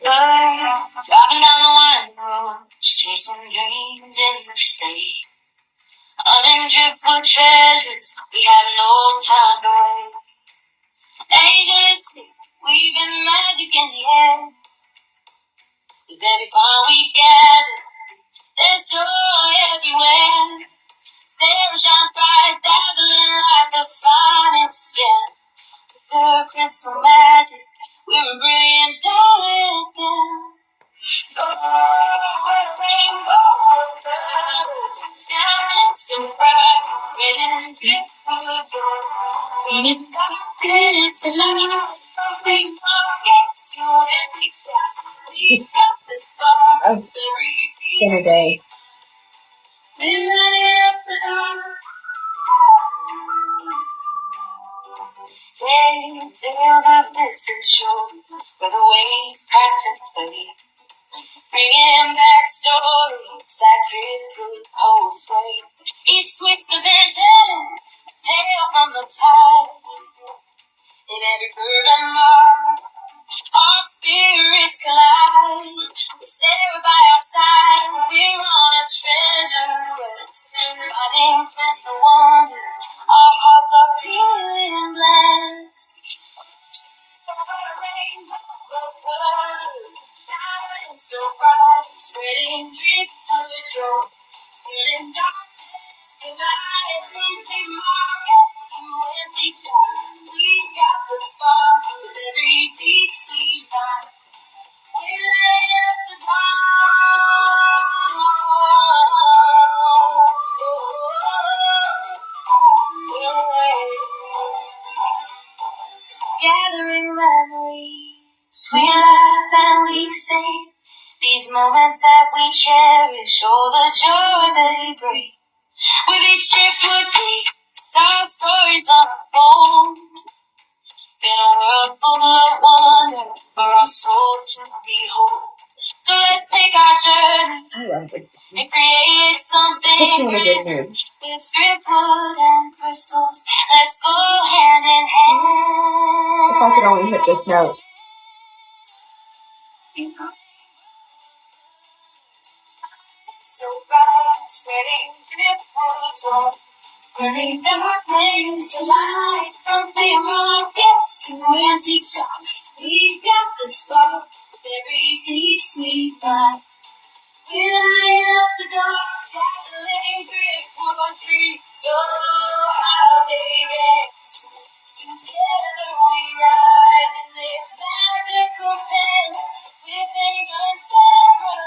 Driving down the winding road, chasing dreams in the state. Unamed driftwood treasures, we have no time to wait. Ages, weaving magic in the air. With every time we gather, there's joy everywhere. Sarah shines bright, dazzling like a phoenix gem. With her crystal magic, we're a brilliant diadem. Oh, what a rainbow of colors, shining so bright, red and driftwood joy. Turning darkness to light, bring focus to every step. We've got the spark of every beat. We light up the dark. Tales of distant shores, where the waves crash and play, bringing back stories that driftwood poets write. Each twist of tension, a tale from the tide. In every curve and mark, our spirits collide. With Sarah by our side, we're on a treasure quest, finding crystal wonders. Our hearts are feeling blessed. Shining so bright, spreading driftwood joy, turning darkness to light. Bring markets to empty shots. We've got the spark with every piece we find. We light up the gathering memories, we laugh and we sing. These moments that we cherish, all the joy they bring. With each driftwood piece, our stories unfold. In a world full of wonder, for our souls to behold. So let's take our journey and create something great. With driftwood and crystals, let's go hand in hand. If I could only hit this note. So bright, spreading driftwood joy, turning darkness to light. From flea markets to antique shops, we've got the spark with every piece we find. We light up the dark, dazzling driftwood trees. So how they dance. Together we rise in this magical dance. With England Sarah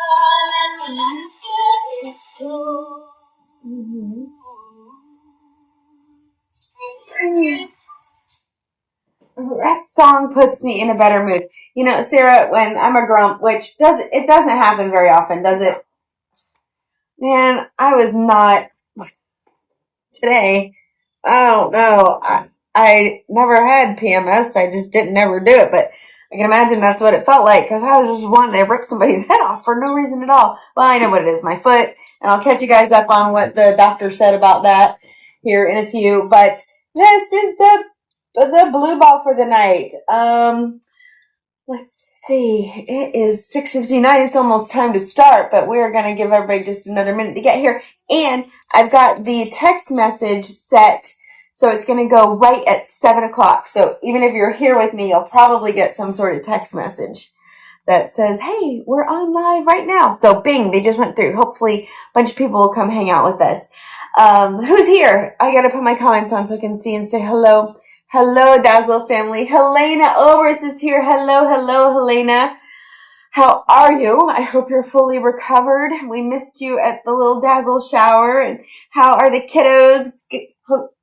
and the laughter is full. That song puts me in a better mood. You know, Sarah, when I'm a grump, which doesn't happen very often, does it? Man, I was not today. I don't know. I never had PMS. I just didn't never do it, but I can imagine that's what it felt like, because I was just wanting to rip somebody's head off for no reason at all. Well, I know what it is, my foot, and I'll catch you guys up on what the doctor said about that here in a few. But this is the blue ball for the night. Let's see. It is 6:59. It's almost time to start, but we're going to give everybody just another minute to get here. And I've got the text message set, so it's going to go right at 7 o'clock. So even if you're here with me, you'll probably get some sort of text message that says, hey, we're on live right now. So bing, they just went through. Hopefully a bunch of people will come hang out with us. Who's here? I got to put my comments on so I can see and say hello. Hello, Dazzle family. Helena Oberst is here. Hello, Helena. How are you? I hope you're fully recovered. We missed you at the little Dazzle shower. And how are the kiddos? Hope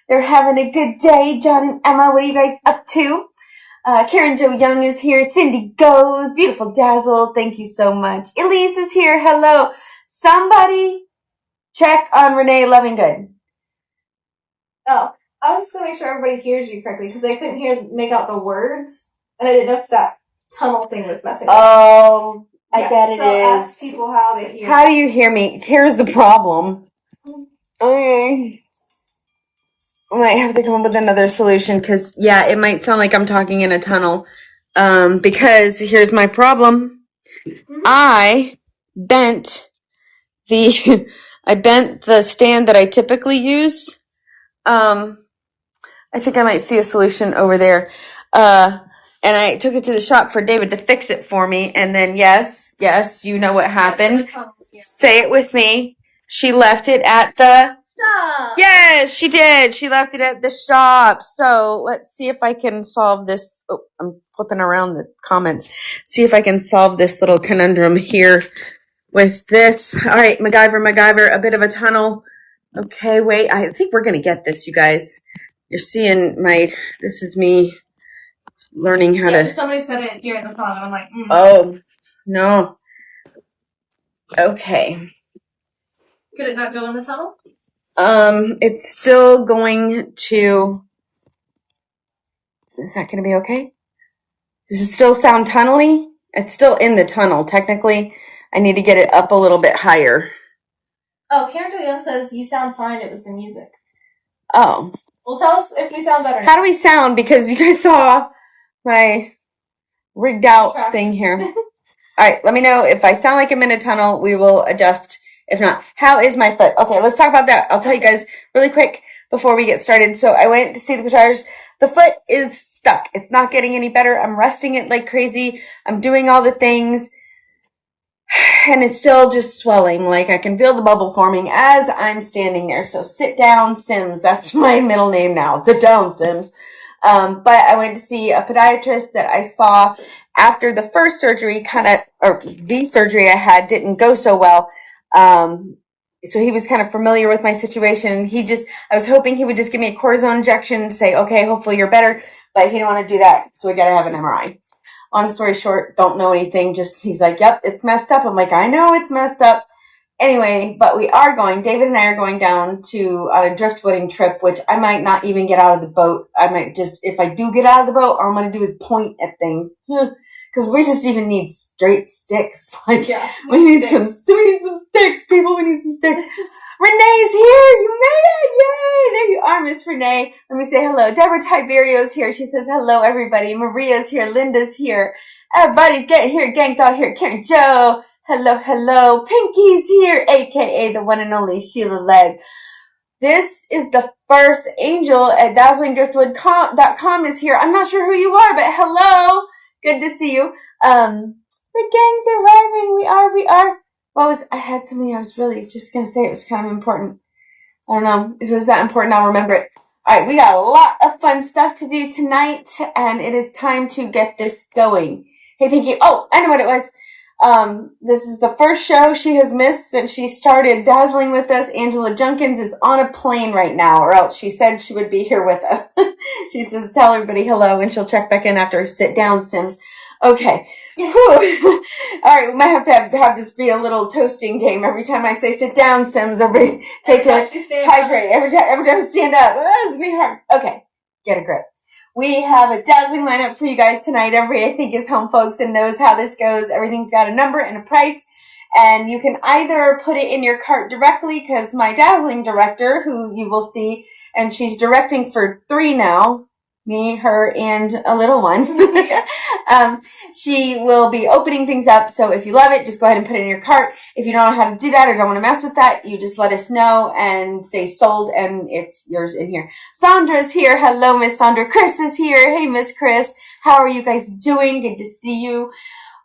they're having a good day. John and Emma, what are you guys up to? Karen Jo Young is here. Cindy Goes. Beautiful Dazzle. Thank you so much. Elise is here. Hello. Somebody check on Renee Lovingood. Oh. I was just going to make sure everybody hears you correctly, because I couldn't make out the words, and I didn't know if that tunnel thing was messing up. Oh, I bet it is. Ask people how they hear. How do you hear me? Here's the problem. Okay. I might have to come up with another solution, because, yeah, it might sound like I'm talking in a tunnel. because here's my problem. I bent the stand that I typically use. I think I might see a solution over there. And I took it to the shop for David to fix it for me. And then, yes, you know what happened. Say it with me. She left it at the shop. Yes, she did. She left it at the shop. So let's see if I can solve this. Oh, I'm flipping around the comments. See if I can solve this little conundrum here with this. All right, MacGyver, a bit of a tunnel. Okay, wait. I think we're going to get this, you guys. You're seeing this is me learning how to. Somebody said it here in the comment. I'm like, Oh, no. Okay. Could it not go in the tunnel? It's still going to. Is that going to be okay? Does it still sound tunnely? It's still in the tunnel, technically. I need to get it up a little bit higher. Oh, Karen Young says, you sound fine. It was the music. Oh. Well, tell us if we sound better now. How do we sound? Because you guys saw my rigged out thing here. All right, let me know if I sound like I'm in a tunnel. We will adjust. If not, how is my foot? Okay, let's talk about that. I'll tell you guys really quick before we get started. So I went to see the guitars. The foot is stuck. It's not getting any better. I'm resting it like crazy. I'm doing all the things. And it's still just swelling. Like I can feel the bubble forming as I'm standing there. So sit down, Sims. That's my middle name now. Sit down, Sims. But I went to see a podiatrist that I saw after the first surgery, the surgery I had didn't go so well. So he was kind of familiar with my situation. I was hoping he would just give me a cortisone injection and say, okay, hopefully you're better. But he didn't want to do that. So we got to have an MRI. Long story short, don't know anything. He's like, yep, it's messed up. I'm like, I know it's messed up. Anyway, but David and I are going down on a driftwooding trip, which I might not even get out of the boat. I might just, if I do get out of the boat, all I'm going to do is point at things. Because we just even need straight sticks. We need some sticks, people. We need some sticks. Renee's here. You made it. Yay. There you are, Miss Renee. Let me say hello. Deborah Tiberio's here. She says hello, everybody. Maria's here. Linda's here. Everybody's getting here. Gang's out here. Karen Joe. Hello. Pinky's here, a.k.a. the one and only Sheila Legg. This is the first angel at dazzlingdriftwood.com is here. I'm not sure who you are, but hello. Good to see you. The gang's arriving. We are. I had something I was really just going to say. It was kind of important. I don't know. If it was that important, I'll remember it. All right, we got a lot of fun stuff to do tonight, and it is time to get this going. Hey, Pinky. Oh, I know what it was. This is the first show she has missed since she started dazzling with us. Angela Junkins is on a plane right now, or else she said she would be here with us. She says, tell everybody hello, and she'll check back in after sit down, Sims. Okay. All right, we might have to have this be a little toasting game. Every time I say sit down, Sims, everybody take a hydrate. Every time stand up. It's going to be hard. Okay, get a grip. We have a dazzling lineup for you guys tonight. Everybody, I think, is home, folks, and knows how this goes. Everything's got a number and a price, and you can either put it in your cart directly, because my dazzling director, who you will see, and she's directing for 3 now, me, her, and a little one. She will be opening things up. So if you love it, just go ahead and put it in your cart. If you don't know how to do that or don't want to mess with that, you just let us know and say sold, and it's yours in here. Sandra's here. Hello, Miss Sandra. Chris is here. Hey, Miss Chris. How are you guys doing? Good to see you.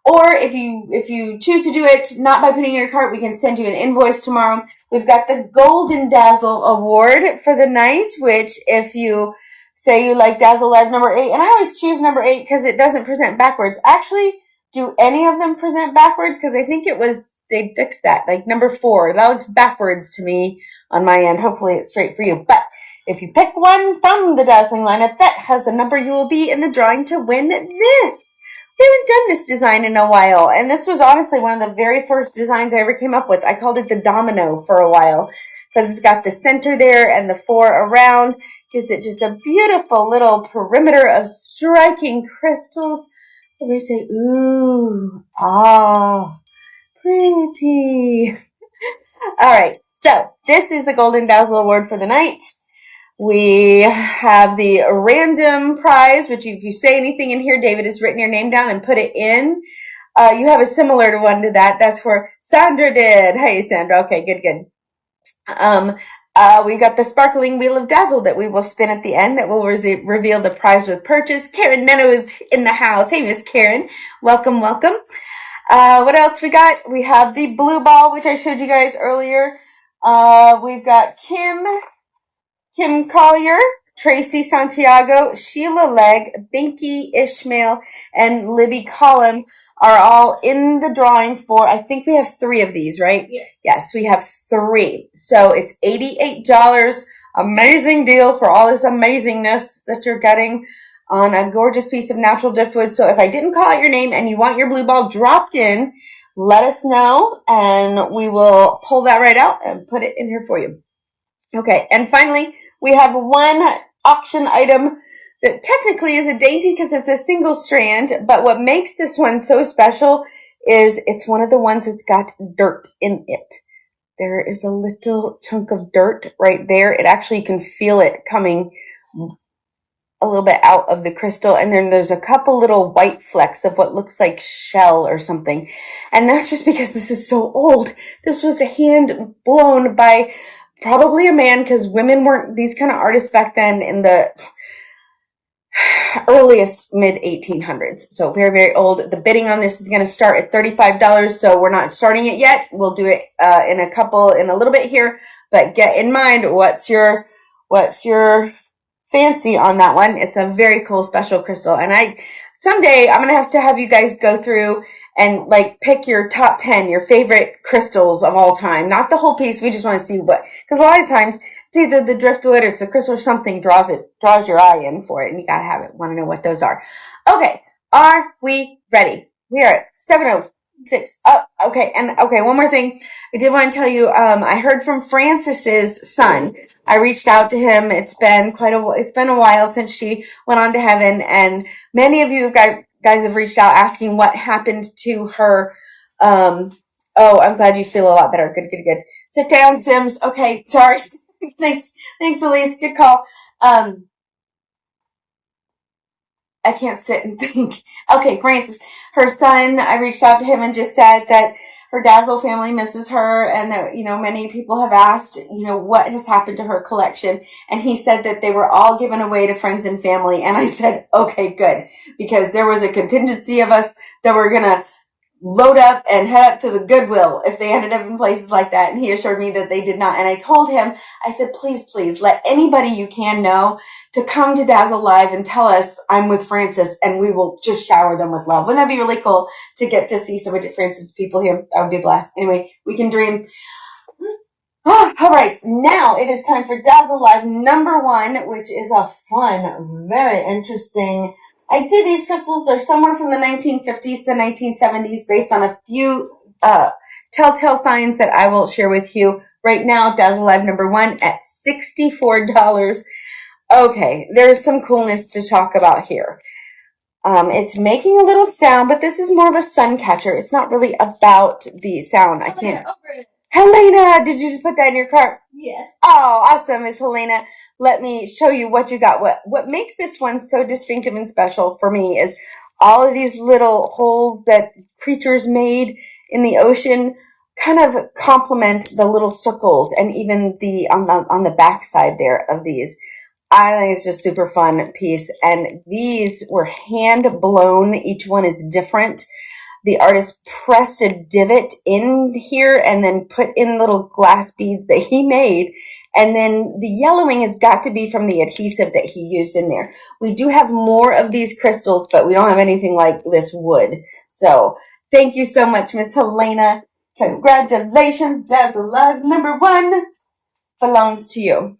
Or if you choose to do it not by putting in your cart, we can send you an invoice tomorrow. We've got the Golden Dazzle Award for the night, which if you say you like Dazzle Live number 8, and I always choose number 8 because it doesn't present backwards. Actually, do any of them present backwards? Because I think they fixed that. Like number 4, that looks backwards to me on my end. Hopefully it's straight for you. But if you pick one from the Dazzling lineup that has a number, you will be in the drawing to win this. We haven't done this design in a while, and this was honestly one of the very first designs I ever came up with. I called it the domino for a while because it's got the center there and the 4 around. Gives it just a beautiful little perimeter of striking crystals. And we say, ooh, ah, pretty. All right, so this is the Golden Dazzle Award for the night. We have the random prize, which if you say anything in here, David has written your name down and put it in. You have a similar one to that. That's where Sandra did. Hey, Sandra. Okay, good. We got the sparkling wheel of Dazzle that we will spin at the end that will reveal the prize with purchase. Karen Neno is in the house. Hey, Miss Karen. Welcome. What else we got? We have the blue ball, which I showed you guys earlier. We've got Kim Collier, Tracy Santiago, Sheila Legg, Binky Ishmael, and Libby Collin are all in the drawing for, I think we have 3 of these, right? Yes, we have 3. So it's $88. Amazing deal for all this amazingness that you're getting on a gorgeous piece of natural driftwood. So if I didn't call out your name and you want your blue ball dropped in, let us know and we will pull that right out and put it in here for you. Okay, and finally, we have one auction item that technically is a dainty because it's a single strand, but what makes this one so special is it's one of the ones that's got dirt in it. There is a little chunk of dirt right there. It actually, you can feel it coming a little bit out of the crystal, and then there's a couple little white flecks of what looks like shell or something. And that's just because this is so old. This was hand blown by probably a man, because women weren't these kind of artists back then in the earliest mid 1800s. So very old. The bidding on this is going to start at $35. So we're not starting it yet. We'll do it in a little bit here, but get in mind what's your fancy on that one. It's a very cool special crystal, and someday I'm going to have you guys go through and like pick your top 10, your favorite crystals of all time. Not the whole piece. We just want to see because a lot of times it's either the driftwood or it's a crystal or something draws your eye in for it, and you got to have it. Want to know what those are. Okay. Are we ready? We are at 7:06. Oh, okay. And okay, one more thing. I did want to tell you, I heard from Francis's son. I reached out to him. It's been a while since she went on to heaven, and many of you guys have reached out asking what happened to her. Oh, I'm glad you feel a lot better. Good. Sit down, Sims. Okay, sorry. Thanks, Elise. Good call. I can't sit and think. Okay, Francis, her son, I reached out to him and just said that her Dazzle family misses her, and that, many people have asked, what has happened to her collection. And he said that they were all given away to friends and family. And I said, okay, good. Because there was a contingency of us that were going to load up and head up to the Goodwill if they ended up in places like that. And he assured me that they did not. And I told him, I said, please, let anybody you can know to come to Dazzle Live and tell us I'm with Francis, and we will just shower them with love. Wouldn't that be really cool to get to see some of Francis people here? That would be blessed. Anyway, we can dream. All right, now it is time for Dazzle Live number 1, which is a fun, very interesting. I'd say these crystals are somewhere from the 1950s to 1970s based on a few telltale signs that I will share with you right now. Dazzle Live number 1 at $64. Okay, there's some coolness to talk about here. It's making a little sound, but this is more of a sun catcher. It's not really about the sound. I can't. Helena, did you just put that in your cart? Yes. Oh, awesome, Miss Helena. Let me show you what you got. What makes this one so distinctive and special for me is all of these little holes that creatures made in the ocean kind of complement the little circles, and even on the back side there of these. I think it's just super fun piece. And these were hand blown. Each one is different. The artist pressed a divot in here and then put in little glass beads that he made. And then the yellowing has got to be from the adhesive that he used in there. We do have more of these crystals, but we don't have anything like this wood. So thank you so much, Miss Helena. Congratulations. Dazzle Live number 1 belongs to you.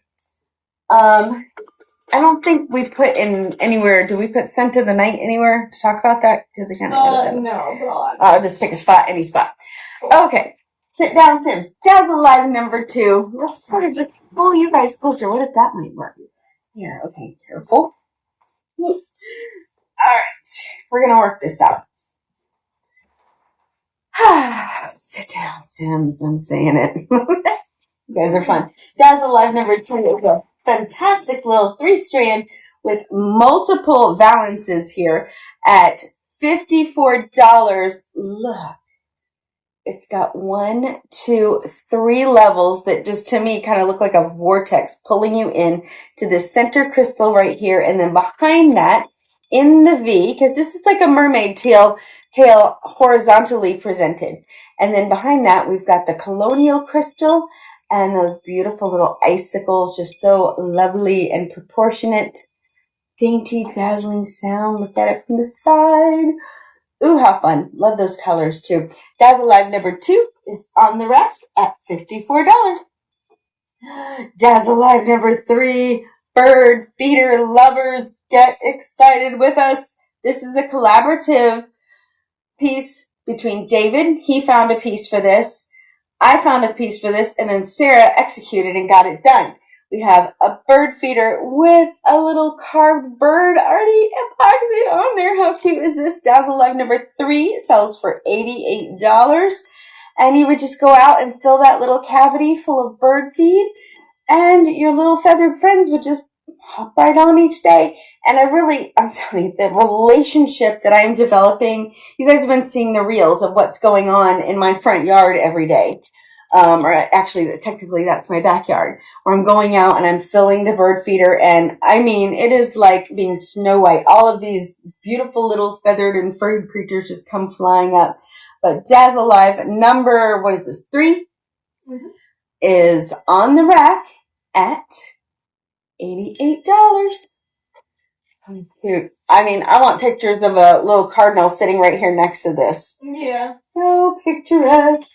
I don't think we put in anywhere. Do we put Scent of the Night anywhere to talk about that? Because I kind of no, but I'll just pick a spot, any spot. Okay, sit down, Sims. Dazzle Live number 2. Let's sort of just pull you guys closer. What if that might work? Here, okay, careful. All right, we're gonna work this out. Sit down, Sims. I'm saying it. You guys are fun. Dazzle Live number 2 is a fantastic little 3-strand with multiple valances here at $54. Look. It's got 1, 2, 3 levels that just to me kind of look like a vortex pulling you in to the center crystal right here. And then behind that in the V, because this is like a mermaid tail horizontally presented. And then behind that, we've got the colonial crystal and those beautiful little icicles, just so lovely and proportionate. Dainty, dazzling sound. Look at it from the side. Ooh, how fun. Love those colors too. Dazzle Live number 2 is on the rack at $54. Dazzle Live number 3, bird feeder lovers, get excited with us. This is a collaborative piece between David. He found a piece for this. I found a piece for this, and then Sarah executed and got it done. We have a bird feeder with a little carved bird already epoxied on there. How cute is this? Dazzle Live number 3 sells for $88. And you would just go out and fill that little cavity full of bird feed, and your little feathered friends would just hop right on each day. And I'm telling you, the relationship that I'm developing, you guys have been seeing the reels of what's going on in my front yard every day. Or actually, technically, that's my backyard, where I'm going out and I'm filling the bird feeder. And I mean, it is like being Snow White. All of these beautiful little feathered and furred creatures just come flying up. But Dazzle Live number, 3? Mm-hmm. Is on the rack at $88. Cute. I mean, I want pictures of a little cardinal sitting right here next to this. Yeah. So picturesque.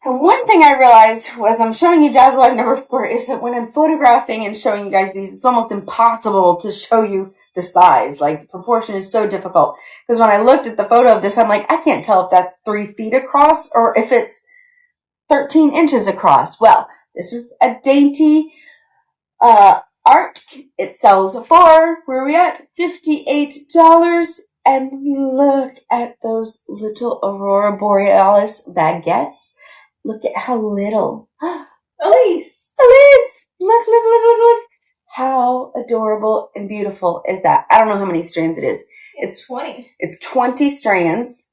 And one thing I realized was I'm showing you Dazzle Live number 4 is that when I'm photographing and showing you guys these, it's almost impossible to show you the size. Like, the proportion is so difficult. Because when I looked at the photo of this, I'm like, I can't tell if that's 3 feet across or if it's 13 inches across. Well, this is a dainty art. It sells for, where are we at? $58. And look at those little Aurora Borealis baguettes. Look at how little. Elise! Look. How adorable and beautiful is that? I don't know how many strands it is. It's 20. It's 20 strands.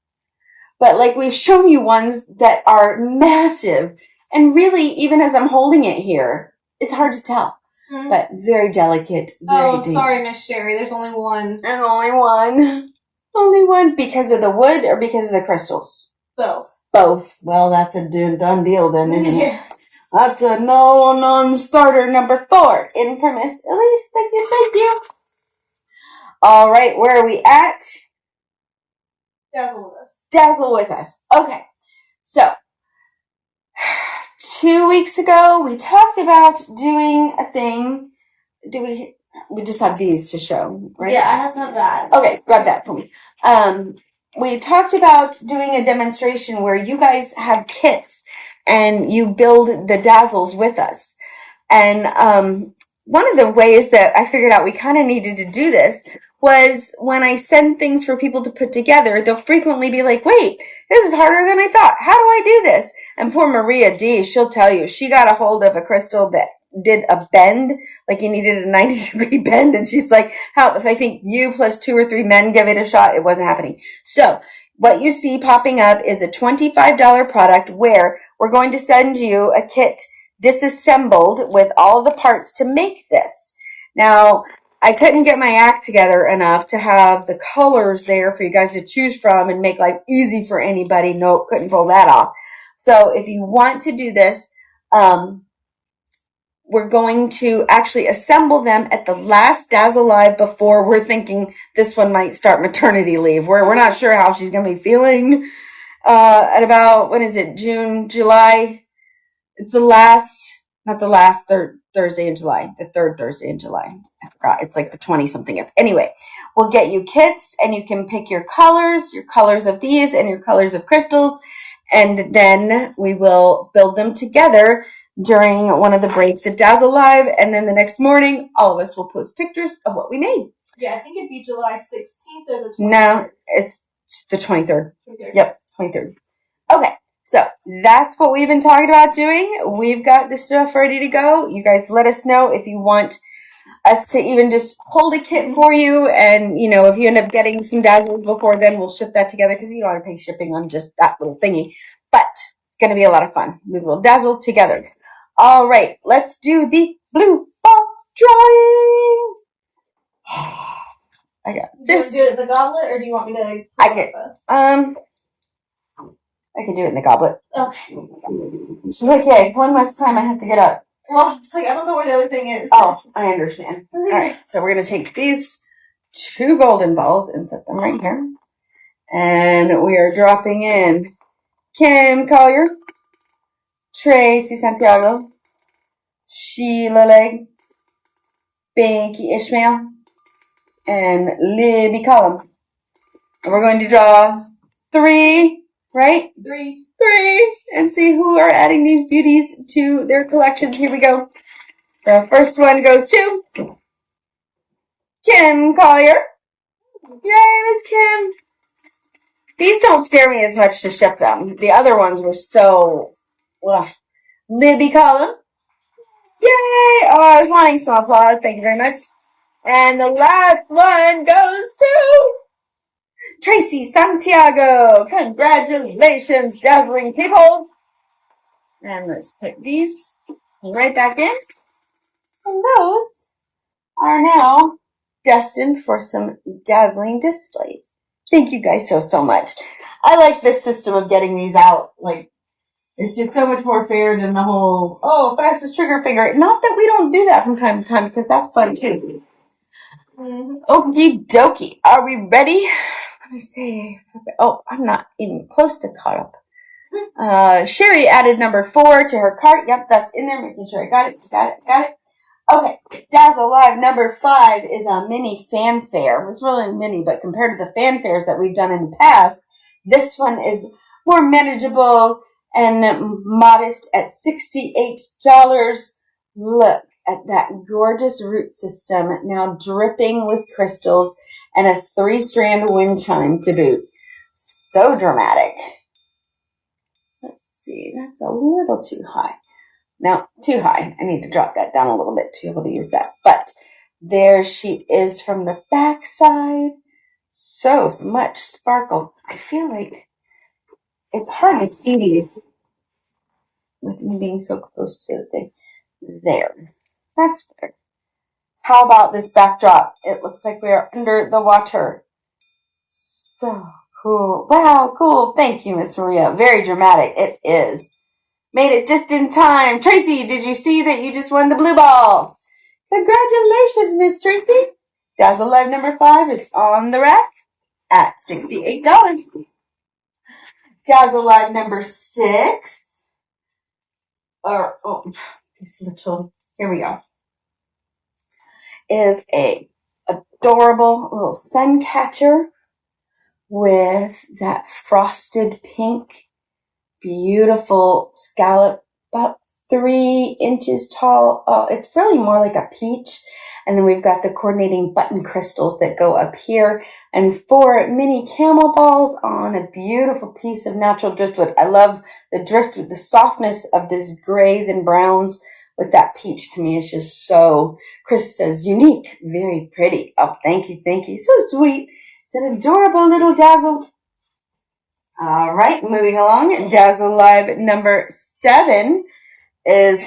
But like, we've shown you ones that are massive. And really, even as I'm holding it here, it's hard to tell. Mm-hmm. But very delicate. Very dainty. Sorry, Miss Sherry. There's only one. There's only one. Only one. Because of the wood or because of the crystals? Both. Well, that's a done deal then, isn't it? That's a non-starter number 4. Infamous Elise. Thank you. All right, where are we at? Dazzle with us. Okay. So, 2 weeks ago, we talked about doing a thing. We just have these to show, right? Yeah, I have some of that. Okay, grab that for me. We talked about doing a demonstration where you guys have kits and you build the Dazzles with us. And one of the ways that I figured out we kind of needed to do this was when I send things for people to put together, they'll frequently be like, wait, this is harder than I thought. How do I do this? And poor Maria D, she'll tell you, she got a hold of a crystal that did a bend, like you needed a 90-degree bend, and she's like, how, if I think you plus 2 or 3 men give it a shot, it wasn't happening. So what you see popping up is a $25 product where we're going to send you a kit disassembled with all the parts to make this. Now, I couldn't get my act together enough to have the colors there for you guys to choose from and make life easy for anybody. Nope, couldn't pull that off. So if you want to do this, we're going to actually assemble them at the last Dazzle Live before we're thinking this one might start maternity leave, where we're not sure how she's going to be feeling at about, when is it, June, July? It's the last, not the last Thursday in July, the 3rd Thursday in July. I forgot. It's like the 20-something. Anyway, we'll get you kits and you can pick your colors of these and your colors of crystals. And then we will build them together during one of the breaks at Dazzle Live. And then the next morning, all of us will post pictures of what we made. Yeah, I think it'd be July 16th or the 23rd. No, it's the 23rd. 23rd. Yep, 23rd. Okay. So that's what we've been talking about doing. We've got this stuff ready to go. You guys let us know if you want us to even just hold a kit for you. And, you know, if you end up getting some Dazzles before then, we'll ship that together because you don't want to pay shipping on just that little thingy. But it's going to be a lot of fun. We will dazzle together. All right, let's do the blue ball drawing. I got this. Do you want to do it in the goblet, or do you want me to? I can do it in the goblet. Okay. She's like, yay, one less time I have to get up. Well, it's like, I don't know where the other thing is. Oh, I understand. All right, so we're going to take these 2 golden balls and set them right here. And we are dropping in Kim Collier, Tracy Santiago, Sheila Legg, Binky Ishmael, and Libby Cullum. And we're going to draw 3, right? 3. 3, and see who are adding these beauties to their collections. Here we go. The first one goes to Kim Collier. Yay, Miss Kim. These don't scare me as much to ship them. The other ones were so... Ugh. Libby Cullum. Yay! Oh, I was wanting some applause. Thank you very much. And the last one goes to Tracy Santiago. Congratulations, dazzling people. And let's put these right back in. And those are now destined for some dazzling displays. Thank you guys so much. I like this system of getting these out. Like, it's just so much more fair than the whole, fastest trigger finger. Not that we don't do that from time to time, because that's fun too. Okie dokie. Are we ready? Let me see. Oh, I'm not even close to caught up. Sherry added number 4 to her cart. Yep, that's in there. Making sure I got it. Okay, Dazzle Live number 5 is a mini fanfare. It was really mini, but compared to the fanfares that we've done in the past, this one is more manageable and modest at $68. Look at that gorgeous root system, now dripping with crystals, and a 3-strand wind chime to boot. So dramatic. Let's see, that's a little too high. No, too high. I need to drop that down a little bit to be able to use that. But there she is from the back side. So much sparkle. I feel like it's hard to see these with me being so close to the thing. There. That's better. How about this backdrop? It looks like we are under the water. So cool. Wow, cool. Thank you, Miss Maria. Very dramatic. It is. Made it just in time. Tracy, did you see that you just won the blue ball? Congratulations, Miss Tracy. Dazzle Live number 5 is on the rack at $68. Dazzle Live number 6. Here we go. Is a adorable little sun catcher with that frosted pink, beautiful scallop, about 3 inches tall. Oh, it's really more like a peach. And then we've got the coordinating button crystals that go up here, and 4 mini camel balls on a beautiful piece of natural driftwood. I love the driftwood, the softness of this grays and browns with that peach. To me, it's just so, Chris says, unique, very pretty. Oh, thank you. So sweet. It's an adorable little Dazzled. All right, moving along. Dazzle Live number 7 is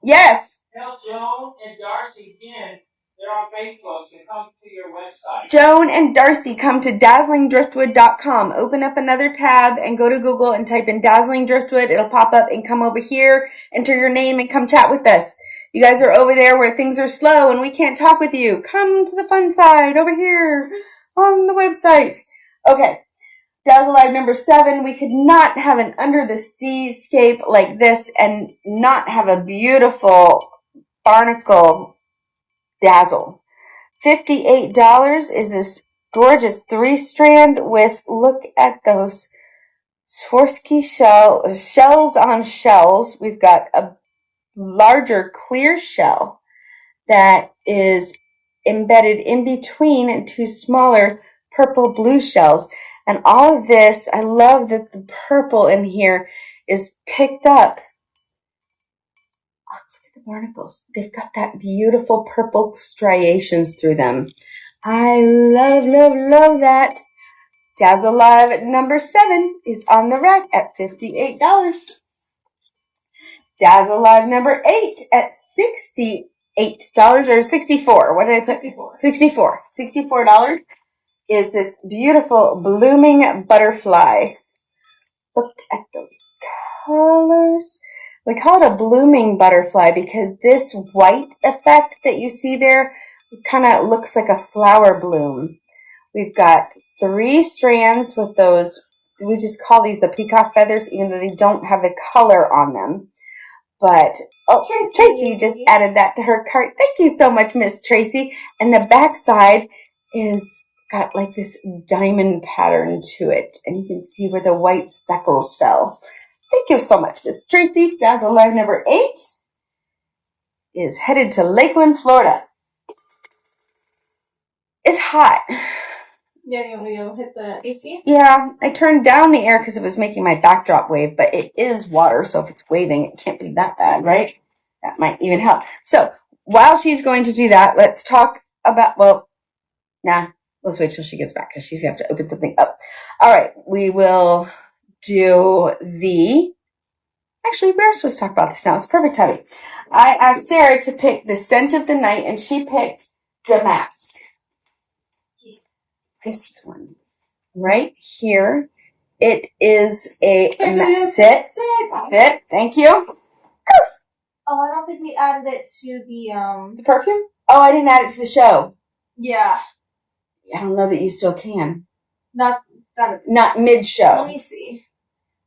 Yes. Tell Joan and Darcy again. They're on Facebook to come to your website. Joan and Darcy, come to dazzlingdriftwood.com. Open up another tab and go to Google and type in Dazzling Driftwood. It'll pop up and come over here. Enter your name and come chat with us. You guys are over there where things are slow and we can't talk with you. Come to the fun side over here on the website. Okay. Dazzle Live number 7, we could not have an under the seascape like this and not have a beautiful barnacle dazzle. $58 is this gorgeous 3-strand with, look at those Swarovski shells on shells. We've got a larger clear shell that is embedded in between 2 smaller purple blue shells. And all of this, I love that the purple in here is picked up. Oh, look at the barnacles. They've got that beautiful purple striations through them. I love, love, love that. Dazzle Live number 7 is on the rack at $58. Dazzle Live number 8 at $68 or $64. What did I say? $64 is this beautiful blooming butterfly. Look at those colors. We call it a blooming butterfly because this white effect that you see there kind of looks like a flower bloom. We've got 3 strands with those, we just call these the peacock feathers, even though they don't have the color on them. But, oh, Tracy just added that to her cart. Thank you so much, Miss Tracy. And the back side is got like this diamond pattern to it. And you can see where the white speckles fell. Thank you so much, Miss Tracy. Dazzle Live number 8 is headed to Lakeland, Florida. It's hot. Yeah, you want me to hit the AC? Yeah, I turned down the air because it was making my backdrop wave, but it is water, so if it's waving, it can't be that bad, right? That might even help. So, while she's going to do that, let's talk about, let's wait till she gets back because she's going to have to open something up. All right, we will do actually, we're supposed to talk about this now. It's perfect timing. I asked Sarah to pick the scent of the night, and she picked Damask. This one right here. It is sit. Thank you. Oh, I don't think we added it to the perfume. Oh, I didn't add it to the show. Yeah. I don't know that you still can. Not mid show. Let me see.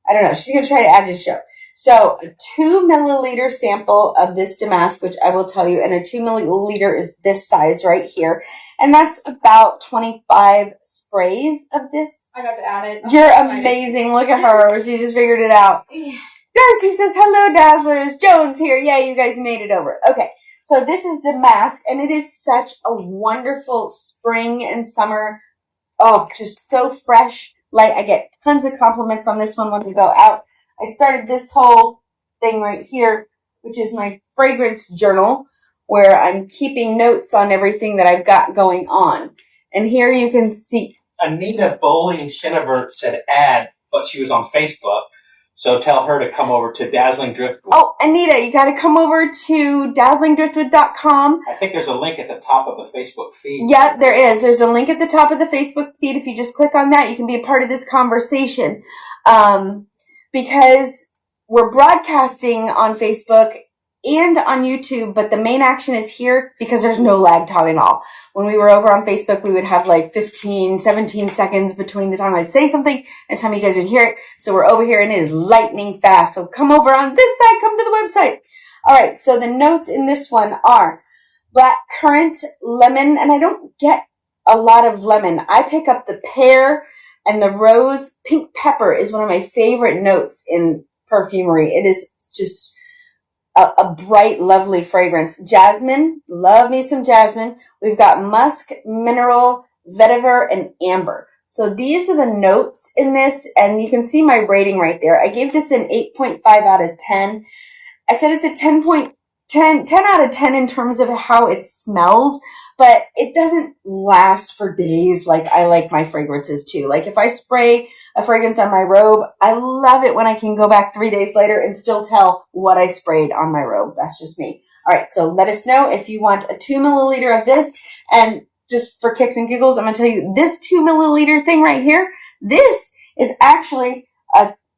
I don't know. She's gonna try to add it to the show. So a 2 milliliter sample of this Damask, which I will tell you, and a 2 milliliter is this size right here. And that's about 25 sprays of this. I got to add it. You're amazing. Look at her. She just figured it out. Yeah. Darcy says, hello, Dazzlers. Jones here. Yeah, you guys made it over. Okay. So this is Damask, and it is such a wonderful spring and summer. Oh, just so fresh. Light. I get tons of compliments on this one when we go out. I started this whole thing right here, which is my fragrance journal, where I'm keeping notes on everything that I've got going on. And here you can see. Anita Bowling Shinneberg said add, but she was on Facebook. So tell her to come over to Dazzling Driftwood. Oh, Anita, you got to come over to dazzlingdriftwood.com. I think there's a link at the top of the Facebook feed. Yeah, there is. There's a link at the top of the Facebook feed. If you just click on that, you can be a part of this conversation. Because we're broadcasting on Facebook and on YouTube, but the main action is here because there's no lag time at all. When we were over on Facebook, we would have like 15, 17 seconds between the time I'd say something and the time you guys would hear it. So we're over here and it is lightning fast. So come over on this side, come to the website. All right. So the notes in this one are black currant, lemon, and I don't get a lot of lemon. I pick up the pear and the rose. Pink pepper is one of my favorite notes in perfumery. It is just a bright, lovely fragrance. Jasmine, love me some jasmine. We've got musk, mineral, vetiver, and amber. So these are the notes in this, and you can see my rating right there. I gave this an 8.5 out of 10. I said it's a 10 out of 10 in terms of how it smells, but it doesn't last for days like I like my fragrances too. Like if I spray a fragrance on my robe, I love it when I can go back 3 days later and still tell what I sprayed on my robe. That's just me. All right. So let us know if you want a 2 milliliter of this. And just for kicks and giggles, I'm going to tell you this 2 milliliter thing right here. This is actually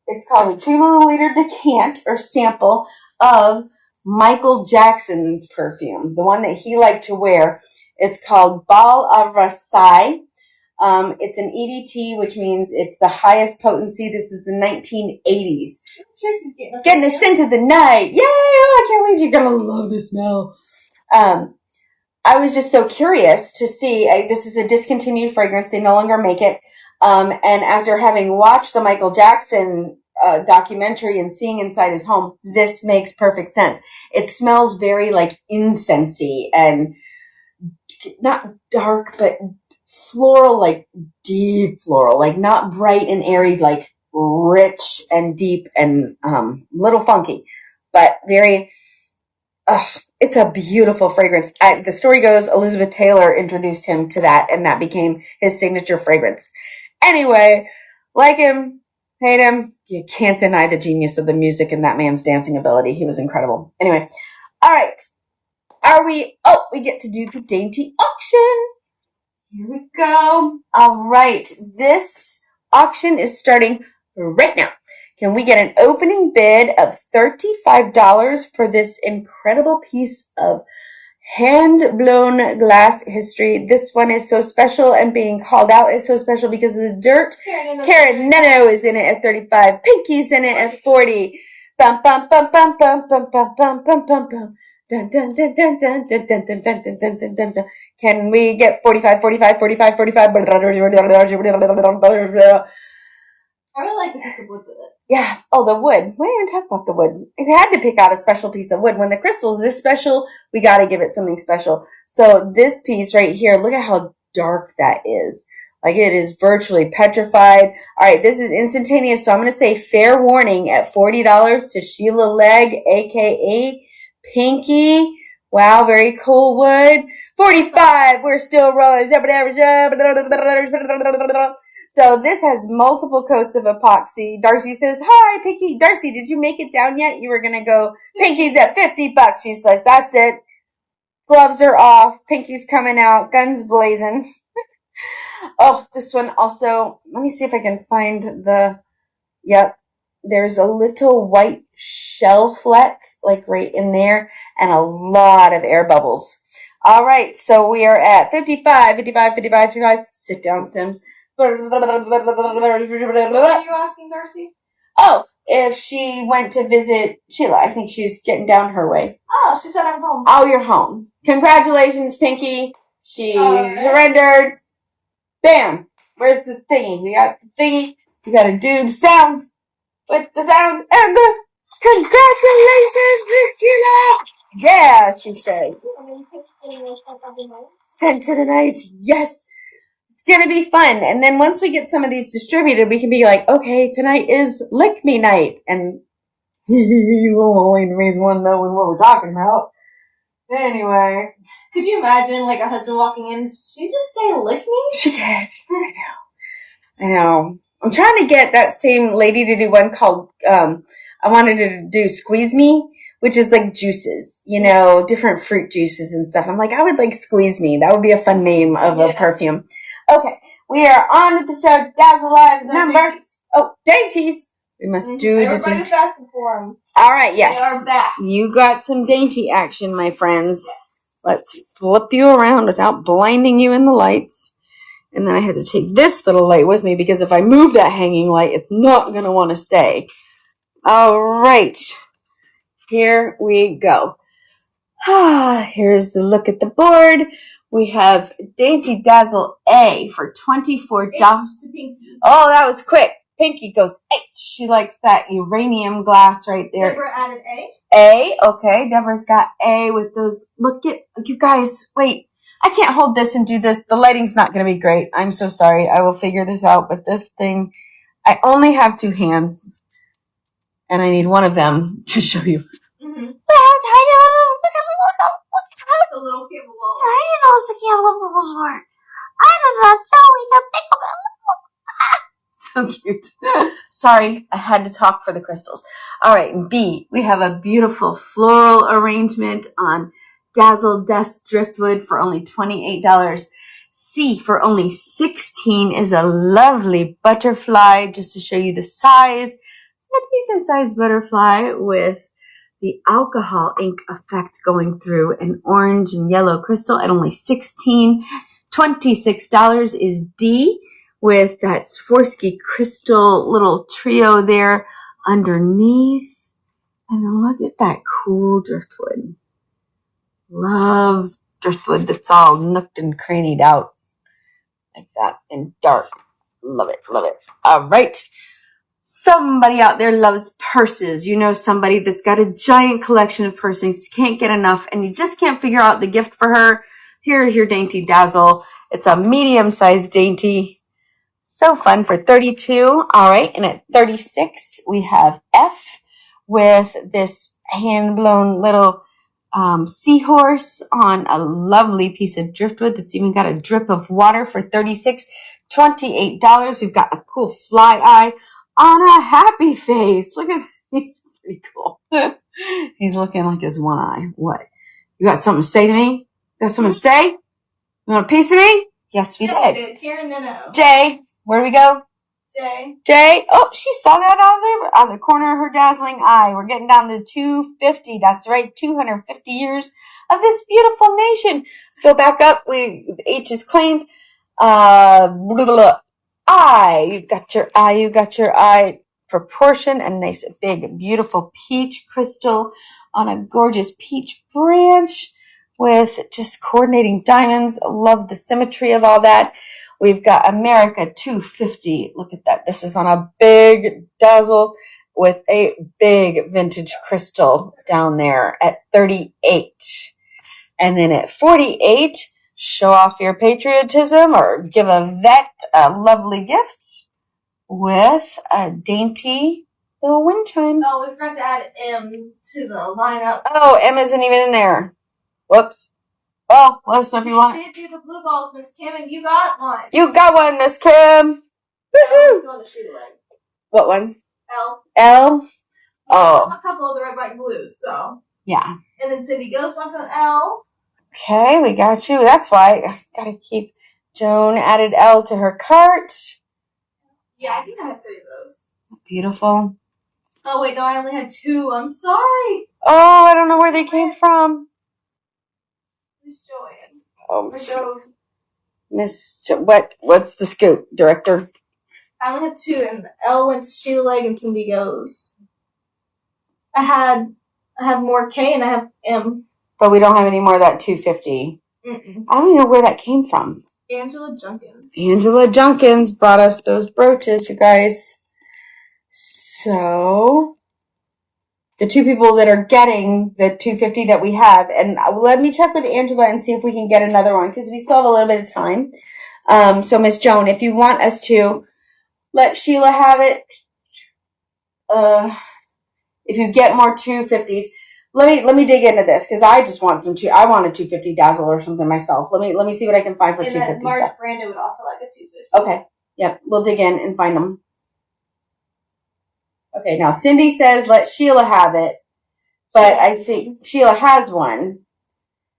it's called a 2 milliliter decant or sample of Michael Jackson's perfume, the one that he liked to wear. It's called Bal à Versailles. It's an EDT, which means it's the highest potency. This is the 1980s. Getting the scent of the night. Yay! Oh, I can't wait. You're going to love the smell. I was just so curious to see. This is a discontinued fragrance. They no longer make it. And after having watched the Michael Jackson documentary and seeing inside his home, this makes perfect sense. It smells very like incensey and not dark, but floral, like deep floral, like not bright and airy, like rich and deep and little funky, but very. It's a beautiful fragrance. The story goes Elizabeth Taylor introduced him to that, and that became his signature fragrance. Anyway, like him, hate him, you can't deny the genius of the music and that man's dancing ability. He was incredible. Anyway, all right. We get to do the dainty auction. Here we go. All right. This auction is starting right now. Can we get an opening bid of $35 for this incredible piece of hand-blown glass history? This one is so special, and being called out is so special because of the dirt. Karen Neno is in it at 35. Pinky's in it at 40. Bum, bum, bum, bum, bum, bum, bum, bum, bum, bum, bum. Dun, dun, dun, dun, dun, dun, dun, dun, dun, dun, dun, dun, dun, dun. Can we get 45, 45, 45, 45? I really like the piece of wood with it. Yeah. Oh, the wood. We didn't even talk about the wood. If we had to pick out a special piece of wood, when the crystal's this special, we got to give it something special. So this piece right here, look at how dark that is. Like, it is virtually petrified. All right, this is instantaneous. So I'm going to say fair warning at $40 to Sheila Legg, a.k.a. Pinky. Wow, very cool wood. 45. We're still rolling. So this has multiple coats of epoxy. Darcy says, hi, Pinky. Darcy, did you make it down yet? You were going to go, Pinky's at $50. She says, that's it. Gloves are off. Pinky's coming out. Guns blazing. Oh, this one also, let me see if I can find yep. There's a little white shell fleck, like right in there, and a lot of air bubbles. All right, so we are at 55, 55, 55, 55. Sit down, Sims. What are you asking, Darcy? Oh, if she went to visit Sheila. I think she's getting down her way. Oh, she said I'm home. Oh, you're home. Congratulations, Pinky. She surrendered. Bam. Where's the thingy? We got the thingy. We got to do the sounds with the sound and the congratulations, Miss Sheila. Yeah, she said. Sent to the night. Yes. It's going to be fun. And then once we get some of these distributed, we can be like, okay, tonight is Lick Me Night. And you only means one knowing what we're talking about. Anyway. Could you imagine, like, a husband walking in? Did she just say lick me? She did. I know. I'm trying to get that same lady to do one called, I wanted to do Squeeze Me, which is like juices, different fruit juices and stuff. I'm like, I would like Squeeze Me. That would be a fun name of a perfume. Okay, we are on with the show. Dazzle Live number. Dainties. Oh, dainties. We must do the dainties. Everybody's asking for them. All right, yes. They are back. You got some dainty action, my friends. Yes. Let's flip you around without blinding you in the lights. And then I had to take this little light with me because if I move that hanging light, it's not going to want to stay. All right. Here we go. Here's the look at the board. We have Dainty Dazzle A for $24. Oh, that was quick. Pinky goes H. She likes that uranium glass right there. Deborah added A. A, okay. Deborah's got A with those. Look at, you guys, wait. I can't hold this and do this. The lighting's not going to be great. I'm so sorry. I will figure this out. But this thing, I only have two hands. And I need one of them to show you. Mm-hmm. Look the little cable balls. Tiny little cable balls work. I did not know we could pick them up. So cute. Sorry, I had to talk for the crystals. All right, B, we have a beautiful floral arrangement on Dazzled Driftwood for only $28. C, for only $16, is a lovely butterfly, just to show you the size. It's a decent sized butterfly with the alcohol ink effect going through an orange and yellow crystal at only $16. $26 is D, with that Swarovski crystal little trio there underneath. And then look at that cool driftwood. Love driftwood that's all nooked and crannied out like that and dark. Love it, love it. All right. Somebody out there loves purses. You know somebody that's got a giant collection of purses, can't get enough, and you just can't figure out the gift for her. Here's your Dainty Dazzle. It's a medium-sized dainty. So fun for 32. All right. And at 36, we have F with this hand-blown little seahorse on a lovely piece of driftwood that's even got a drip of water for 36. $28. We've got a cool fly eye on a happy face. Look at that. He's pretty cool. He's looking like his one eye. What? You got something to say to me? You got something to say? You want a piece of me? Yes, we did. Karen and O. Jay, where do we go? Jay. Oh, she saw that on the corner of her dazzling eye. We're getting down to 250. That's right, 250 years of this beautiful nation. Let's go back up. H is claimed. I. You got your eye. Proportion. A nice, big, beautiful peach crystal on a gorgeous peach branch with just coordinating diamonds. Love the symmetry of all that. We've got America 250. Look at that. This is on a big Dazzle with a big vintage crystal down there at 38. And then at 48, show off your patriotism or give a vet a lovely gift with a dainty little wind chime. Oh, we forgot to add M to the lineup. Oh, M isn't even in there. Whoops. Well, let us know if you want it. You did do the blue balls, Miss Kim, and you got one. You got one, Miss Kim. Woohoo! Going to shoot a leg. What one? L. L? Oh. A couple of the red, white, and blues, so. Yeah. And then Cindy Ghost wants an L. Okay, we got you. That's why I gotta keep Joan added L to her cart. Yeah, I think I have 3 of those. Beautiful. Oh, wait, no, I only had 2. I'm sorry. Oh, I don't know where they came from. Miss Joanne. Oh, Miss, what's the scoop, director? I only have 2, and L went to Sheila Leg and Cindy Goes. I have more K and I have M. But we don't have any more of that 250. Mm-mm. I don't even know where that came from. Angela Junkins. Angela Junkins brought us those brooches, you guys. So, the 2 people that are getting the 250 that we have, and let me check with Angela and see if we can get another one, because we still have a little bit of time. So, Miss Joan, if you want us to let Sheila have it, if you get more 250s, let me dig into this, because I just want I want a 250 Dazzle or something myself. Let me see what I can find for 250. And Marge Brandon would also like a 250. Okay. Yep. We'll dig in and find them. Okay. Now Cindy says let Sheila have it, but I think Sheila has one,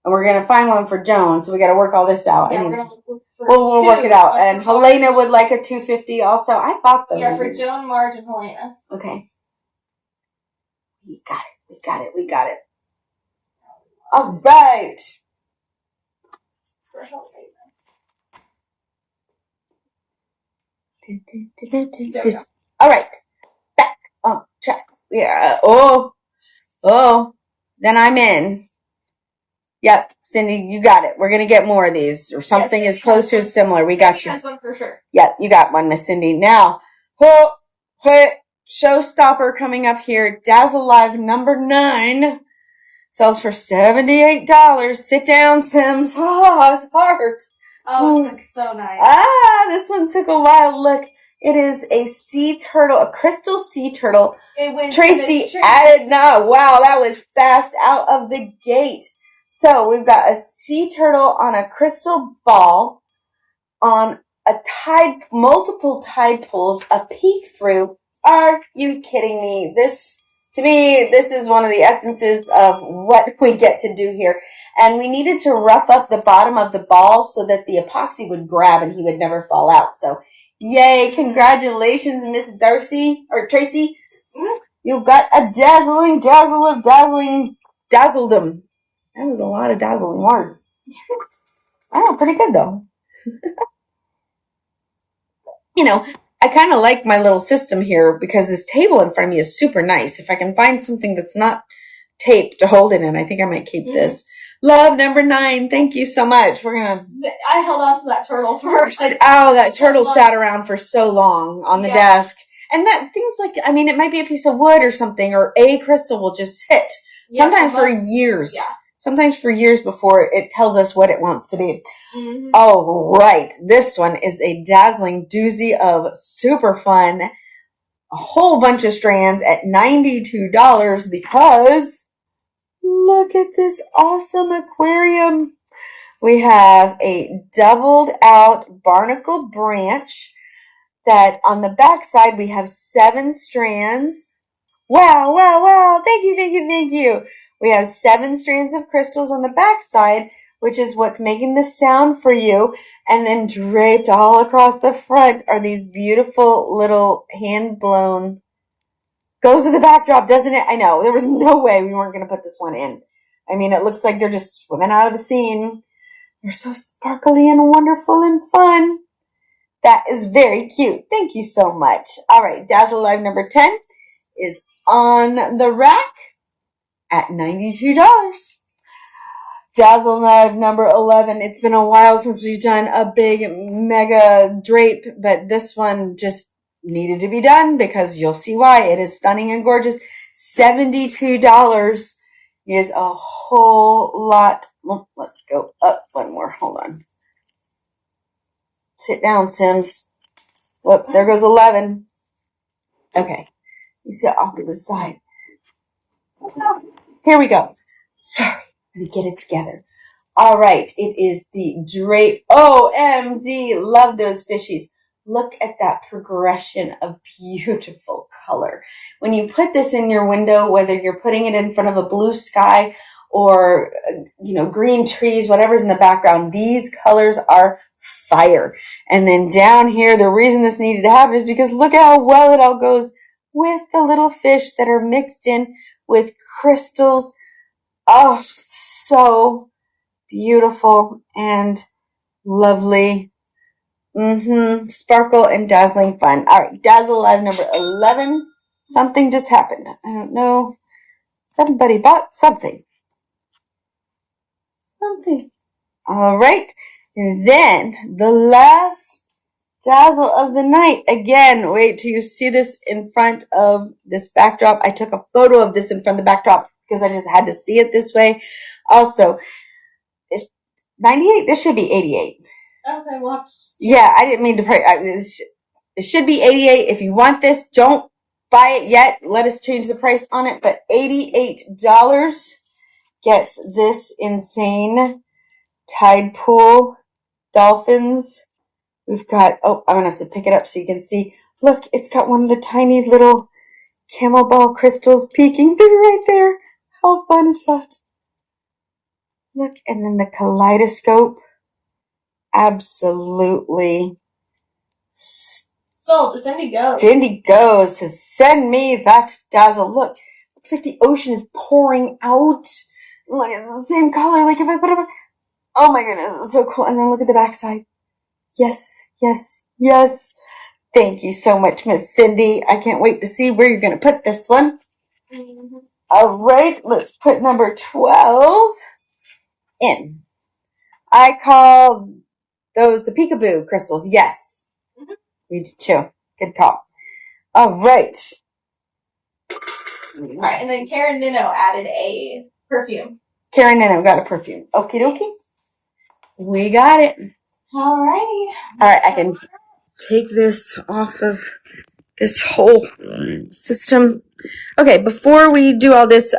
and we're gonna find one for Joan. So we got to work all this out. Yeah, and we're gonna look for we'll work it out. And Helena would like a 250 also. I thought those. Yeah, for Joan, Marge, and Helena. Okay. We got it. All right. For Helena. All right. Back on track. Yeah. Oh. Then I'm in. Yep. Cindy, you got it. We're going to get more of these or something as close to as similar. We got you. Has one for sure. Yep. You got one, Miss Cindy. Now, showstopper coming up here. Dazzle Live number 9 sells for $78. Sit down, Sims. Oh, it's hard. Oh, it looks so nice. This one took a while. Look, it is a sea turtle, a crystal sea turtle. Tracy added, wow, that was fast out of the gate. So we've got a sea turtle on a crystal ball on multiple tide pools, a peek through. Are you kidding me? To me, this is one of the essences of what we get to do here. And we needed to rough up the bottom of the ball so that the epoxy would grab and he would never fall out. So, yay, congratulations, Miss Darcy, or Tracy. You got a dazzling dazzledom. That was a lot of dazzling words. Oh, pretty good though. I kind of like my little system here because this table in front of me is super nice. If I can find something that's not taped to hold it in, I think I might keep this. Love number 9. Thank you so much. I held on to that turtle first. That turtle sat around for so long on the desk. And that things like, it might be a piece of wood or something, or a crystal will just sit. Sometimes for years. Yeah. sometimes for years before it tells us what it wants to be. Mm-hmm. Oh, right. This one is a dazzling doozy of super fun. A whole bunch of strands at $92 because look at this awesome aquarium. We have a doubled out barnacle branch that on the back side we have 7 strands. Wow, wow, wow. Thank you, thank you, thank you. We have 7 strands of crystals on the back side, which is what's making the sound for you. And then draped all across the front are these beautiful little hand-blown. Goes to the backdrop, doesn't it? I know. There was no way we weren't going to put this one in. I mean, it looks like they're just swimming out of the scene. They're so sparkly and wonderful and fun. That is very cute. Thank you so much. All right, Dazzle Live number 10 is on the rack at $92. Dazzle Live number 11. It's been a while since we've done a big mega drape, but this one just needed to be done because you'll see why. It is stunning and gorgeous. $72 is a whole lot. Well, let's go up one more. Hold on. Sit down, Sims. Look, there goes 11. Okay. You sit off to the side. Here we go. Sorry. Let me get it together. All right. It is the drape. OMG. Love those fishies. Look at that progression of beautiful color. When you put this in your window, whether you're putting it in front of a blue sky or, green trees, whatever's in the background, these colors are fire. And then down here, the reason this needed to happen is because look at how well it all goes with the little fish that are mixed in with crystals. Oh, so beautiful and lovely. Sparkle and dazzling fun. All right, Dazzle Live number 11. Something just happened. I don't know. Somebody bought something. All right. And then the last Dazzle of the night. Again, wait till you see this in front of this backdrop. I took a photo of this in front of the backdrop because I just had to see it this way. Also, it's 98. This should be 88. Okay, well. Yeah, I didn't mean to pray. It should be 88. If you want this, don't buy it yet. Let us change the price on it. But $88 gets this insane tide pool dolphins. We've got, I'm going to have to pick it up so you can see. Look, it's got one of the tiny little camel ball crystals peeking through right there. How fun is that? Look, and then the kaleidoscope. Absolutely. So, Cindy goes. Cindy goes to send me that Dazzle. Look, looks like the ocean is pouring out. Look, it's the same color. Like if I put it on. Oh my goodness, it's so cool. And then look at the backside. Yes, yes, yes. Thank you so much, Miss Cindy. I can't wait to see where you're going to put this one. Mm-hmm. All right, let's put number 12 in. I call those the peekaboo crystals. Yes. Mm-hmm. We do too. Good call. All right. All right, and then Karen Nino added a perfume. Karen Nino got a perfume. Okie dokie. We got it. Alrighty. All right, I can take this off of this whole system. Okay, before we do all this,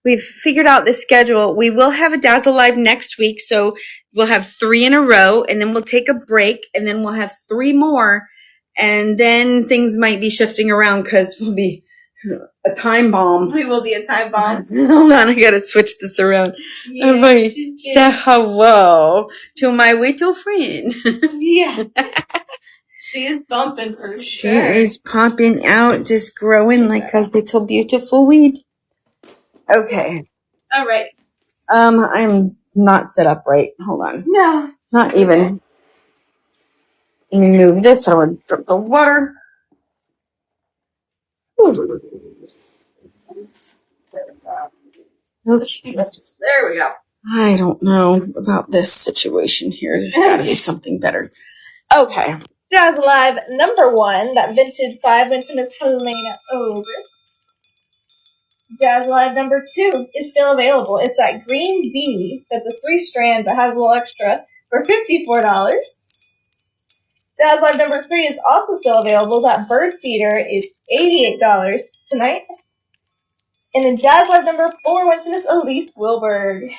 we've figured out the schedule. We will have a Dazzle Live next week, so we'll have 3 in a row, and then we'll take a break, and then we'll have 3 more, and then things might be shifting around because we'll be a time bomb. We will be a time bomb. Hold on, I gotta switch this around. Yeah, Everybody, say hello to my little friend. Yeah. She's bumping for She sure. is popping out, just growing like a little beautiful weed. Okay. All right. I'm not set up right. Hold on. No. Not even. Let me move this. I want to drip the water. Okay. There we go. I don't know about this situation here. There's got to be something better. Okay. Dazzle Live number 1, that vintage 5 inch of Helena over. Dazzle number 2 is still available. It's that green beanie that's a 3-strand but has a little extra for $54. Dazzle number 3 is also still available. That bird feeder is $88 tonight. And then Dazzle number 4 went to Miss Elise Wilberg.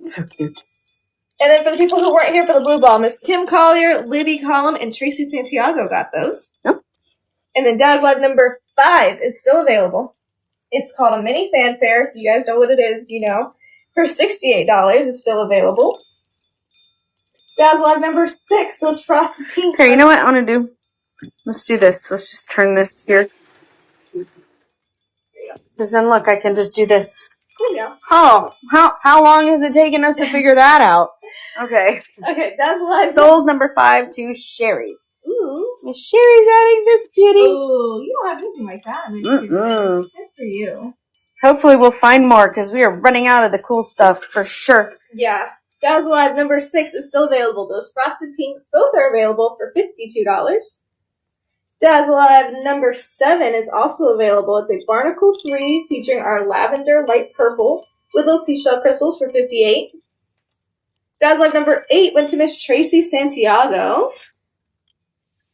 So cute. And then for the people who weren't here for the blue ball, Miss Kim Collier, Libby Collum, and Tracy Santiago got those. Yep. And then Dazzle number 5 is still available. It's called a mini fanfare. If you guys know what it is, you know. For $68, it's still available. Dazzle number 6 was frosted pink. Okay, you know what I want to do? Let's do this. Let's just turn this here. Because then look, I can just do this. Yeah. Oh, how long has it taken us to figure that out? Okay. Okay, Dazzle Sold number 5 to Sherry. Ooh. Miss Sherry's adding this beauty. Ooh, you don't have anything like that. Good for you. Hopefully we'll find more because we are running out of the cool stuff for sure. Yeah. Dazzle number 6 is still available. Those frosted pinks, both are available for $52. Dazzle number 7 is also available. It's a Barnacle 3 featuring our lavender light purple with little seashell crystals for $58. Dazzle number 8 went to Miss Tracy Santiago.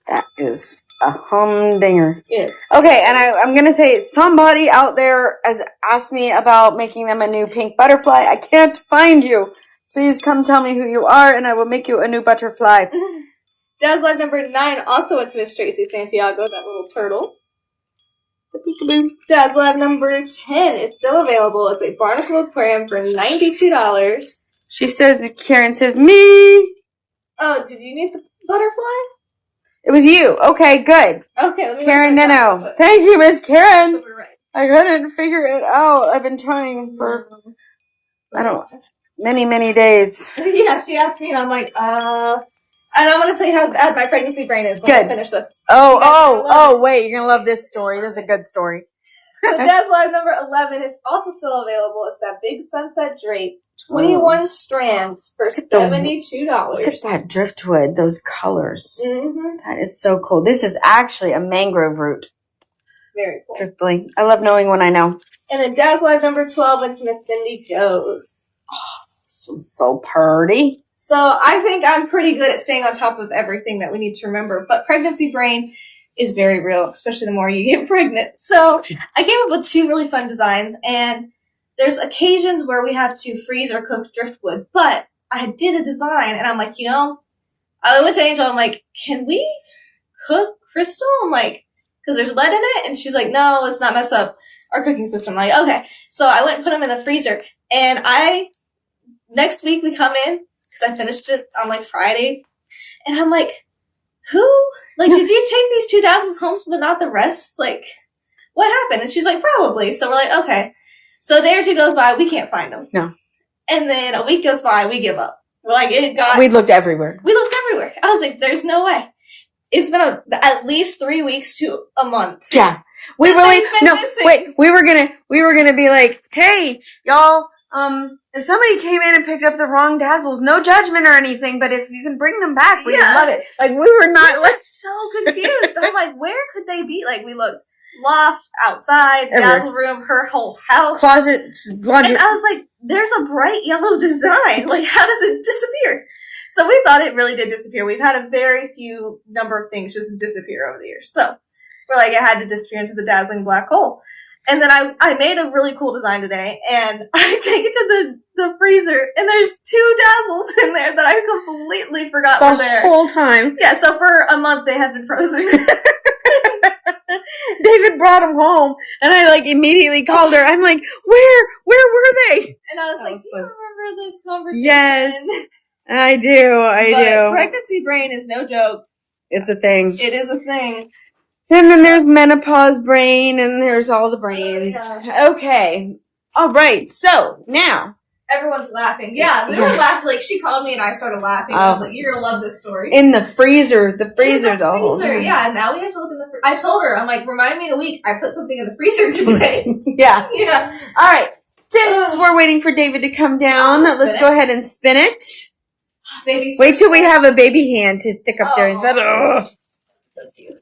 That is a humdinger. Yeah. Okay, and I'm going to say somebody out there has asked me about making them a new pink butterfly. I can't find you. Please come tell me who you are, and I will make you a new butterfly. Dazzle number 9 also went to Miss Tracy Santiago, that little turtle. Dazzle number 10 is still available. It's a Barnacle Aquarium for $92. She says, Karen says, me. Oh, did you need the butterfly? It was you. Okay, good. Okay, let me Karen write that Neno. down. Thank you, Miss Karen. So we're right. I couldn't figure it out. I've been trying for, many days. Yeah, she asked me, and I'm like, and I'm going to tell you how bad my pregnancy brain is when I finish this. Wait, you're going to love this story. This is a good story. So Dazzle number 11 is also still available. It's that big sunset drape. 21 strands for $72. Look at that driftwood, those colors. Mm-hmm. That is so cool. This is actually a mangrove root. Very cool. Truthfully. I love knowing when I know. And then Dazzle number 12 went to Miss Cindy Joes. This one's so pretty. So I think I'm pretty good at staying on top of everything that we need to remember. But pregnancy brain is very real, especially the more you get pregnant. So I came up with 2 really fun designs, and there's occasions where we have to freeze or cook driftwood. But I did a design, and I'm like, I went to Angel, I'm like, can we cook crystal? I'm like, because there's lead in it. And she's like, no, let's not mess up our cooking system. I'm like, okay. So I went and put them in the freezer, and next week we come in, because I finished it on like Friday, and I'm like, did you take these 2 Dazzles home but not the rest? Like, what happened? And she's like, probably. So we're like, okay. So a day or 2 goes by, we can't find them. No. And then a week goes by, we give up. We're like, we looked everywhere. I was like, there's no way. It's been at least 3 weeks to a month. Yeah. We were gonna be like, hey, y'all, if somebody came in and picked up the wrong Dazzles, no judgment or anything, but if you can bring them back, we'd love it. Like, we were not, so confused. I'm like, where could they be? Like, we looked loft, outside, Dazzle room, her whole house. Closet, laundry. And I was like, there's a bright yellow design. Like, how does it disappear? So we thought it really did disappear. We've had a very few number of things just disappear over the years. So we're like, it had to disappear into the dazzling black hole. And then I made a really cool design today, and I take it to the freezer, and there's 2 Dazzles in there that I completely forgot were there. The whole time. Yeah, so for a month they have been frozen. David brought them home, and I immediately called her. I'm like, where were they? And I was like, do you remember this conversation? Yes, I do. Pregnancy brain is no joke. It's a thing. It is a thing. And then there's menopause brain, and there's all the brains. Yeah. Okay. All right. So now everyone's laughing. Yeah, we were laughing. Like, she called me, and I started laughing. I was like, "You're gonna love this story." In the freezer, the whole time. Yeah. And now we have to look in the freezer. I told her, I'm like, remind me in a week. I put something in the freezer today. Yeah. Yeah. All right. Since we're waiting for David to come down, let's go ahead and spin it. Baby's wait till we have a baby hand to stick up there. So cute.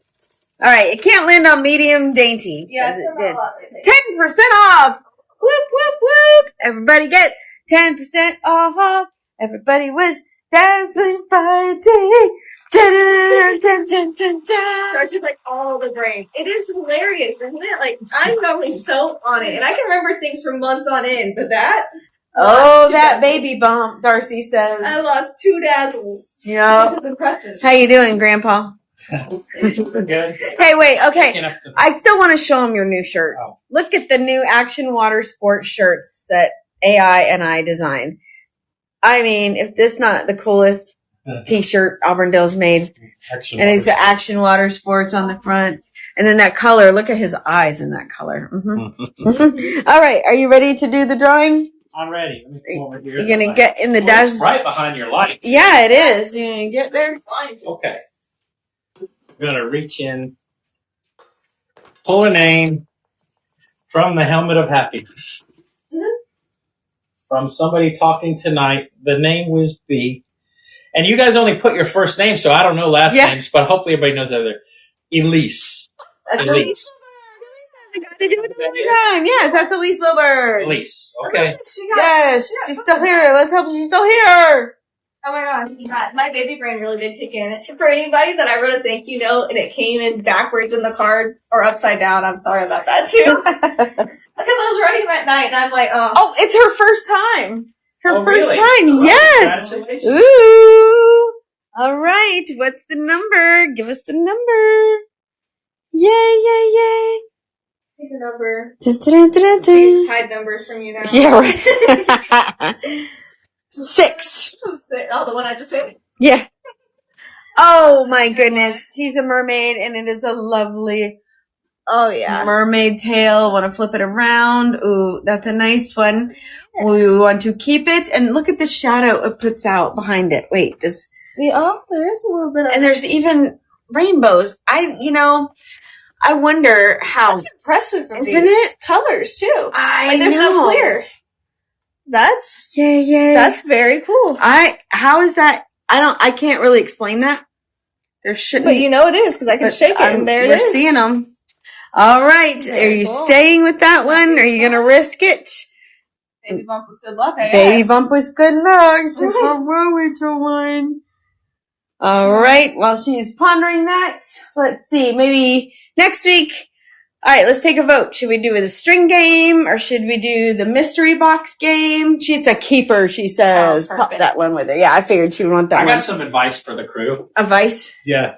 All right, it can't land on medium dainty. Yeah, it it's did. a lot. 10% off. Whoop, whoop, whoop. Everybody get 10% off. Everybody was dazzling Friday. Dun, dun, dun, dun, dun. Starts with like all the brain. It is hilarious, isn't it? Like I'm normally so on it, and I can remember things for months on end, but that. Oh, that baby bump, Darcy says. I lost 2 dazzles. Yeah. Which is impressive. How you doing, Grandpa? Good. Hey, wait, okay. I still want to show them your new shirt. Oh. Look at the new Action Water Sports shirts that AI and I designed. I mean, if this not the coolest t-shirt Auburndale's made. And it's the Action Water Sports on the front. And then that color, look at his eyes in that color. Mm-hmm. All right, are you ready to do the drawing? I'm ready. Let me come over here. You're going to get in the It's right behind your light. Yeah, it is. You're going to get there? Okay. I'm going to reach in, pull a name from the Helmet of Happiness. From somebody talking tonight. The name was B. And you guys only put your first name, so I don't know last names, but hopefully everybody knows that they're Elise. Elise. I got to do it another time. Yes, that's Elise Wilbur. Elise. Okay. Yes, she's still here. Let's hope she's still here. Oh my god, my baby brain really did kick in. For anybody that I wrote a thank you note and it came in backwards in the card or upside down, I'm sorry about that too. Because I was writing at night and I'm like, oh. Oh, it's her first time. Her first really? time, Well, yes. congratulations. Ooh. All right, what's the number? Give us the number. Yay, yay, yay. Take a number. Dun, dun, dun, dun, dun. Just hide numbers from you now. Yeah, right. 6. Oh, the one I just said. Yeah. Oh my goodness. She's a mermaid and it is a lovely mermaid tail. Want to flip it around. Ooh, that's a nice one. We want to keep it and look at the shadow it puts out behind it. Wait, there is a little bit of. And there's even rainbows. I wonder how. That's impressive from Isn't it? Colors too. There's know. no clear. That's Yay. That's very cool. How is that? I can't really explain that. There shouldn't. But you know it is because I can shake it and there it is. We're seeing them. All right. Very Are you cool. staying with that one? Are you going to risk it? Baby bump was good luck, I guess. Baby bump was good luck. So how wrong with your one? All right. While she's pondering that, let's see. Maybe next week. All right. Let's take a vote. Should we do the string game or should we do the mystery box game? She's a keeper. She says, pop that one with her. Yeah, I figured she would want that I one. got some advice for the crew. Advice? Yeah.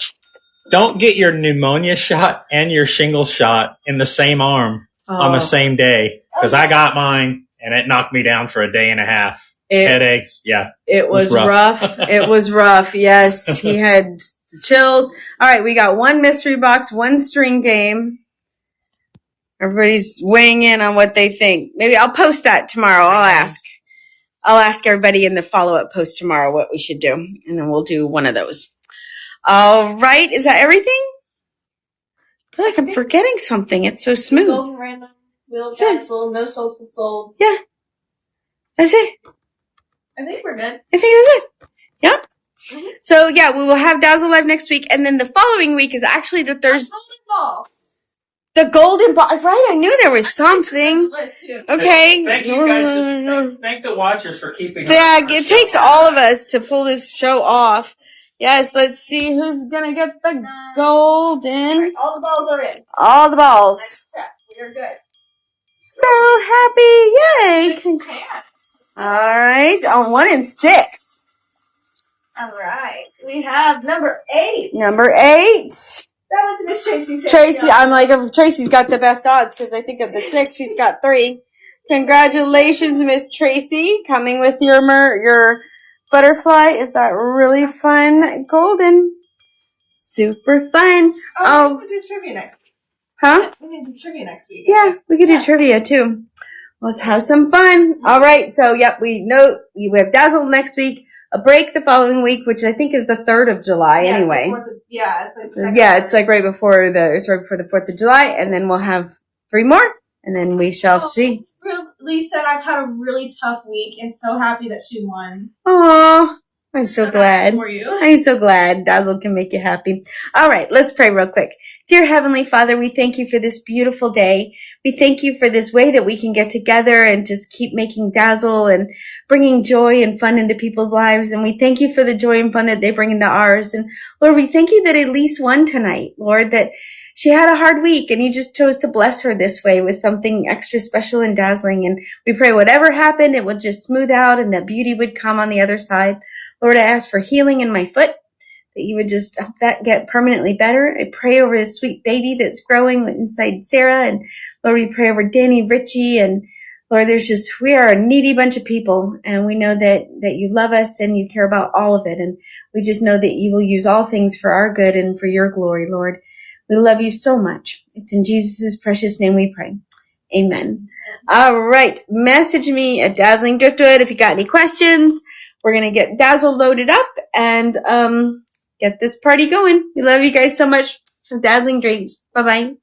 Don't get your pneumonia shot and your shingles shot in the same arm on the same day. Because I got mine and it knocked me down for a day and a half. Headaches. Yeah. It was rough. It was rough. Yes. He had chills. All right. We got one mystery box, one string game. Everybody's weighing in on what they think. Maybe I'll post that tomorrow. I'll ask everybody in the follow-up post tomorrow what we should do. And then we'll do one of those. All right. Is that everything? I feel like I'm forgetting something. It's so smooth. Golden random, wheel Dazzle, no salts and sold. Yeah. That's it. I think we're good. I think that's it. Yep. Mm-hmm. So, yeah, we will have Dazzle Live next week. And then the following week is actually the Thursday. The golden ball. Right, I knew there was something. Okay. Thank you guys. Thank the watchers for keeping Yeah, it takes all of us to pull this show off. Yes, let's see who's going to get the golden. All the balls are in. All the balls. We're good. So happy. Yay. All right. On 1 and 6. All right. We have number 8. Number 8. That one's Miss Tracy. Tracy, I'm like, Tracy's got the best odds because I think of the 6, she's got 3. Congratulations, Miss Tracy, coming with your butterfly. Is that really fun? Golden. Super fun. Oh, we can do trivia next week. Huh? We can do trivia next week. Yeah, we could do trivia too. Let's have some fun. All right. So, yep, we have Dazzle next week. A break the following week, which I think is the 3rd of July anyway. It's like right before the 4th of July, and then we'll have 3 more, and then we shall see. Lee said I've had a really tough week and so happy that she won. Aww. I'm so glad. For you. I'm so glad Dazzle can make you happy. All right, let's pray real quick. Dear Heavenly Father, we thank you for this beautiful day. We thank you for this way that we can get together and just keep making Dazzle and bringing joy and fun into people's lives. And we thank you for the joy and fun that they bring into ours. And Lord, we thank you that Elise won tonight, Lord, that she had a hard week and you just chose to bless her this way with something extra special and dazzling. And we pray whatever happened, it would just smooth out and that beauty would come on the other side. Lord, I ask for healing in my foot, that you would just help that get permanently better. I pray over this sweet baby that's growing inside Sarah. And Lord, we pray over Danny, Richie, and Lord, we are a needy bunch of people, and we know that you love us and you care about all of it. And we just know that you will use all things for our good and for your glory, Lord. We love you so much. It's in Jesus' precious name we pray. Amen. All right. Message me at Dazzling Driftwood if you got any questions. We're going to get Dazzle loaded up and get this party going. We love you guys so much. Have dazzling dreams. Bye-bye.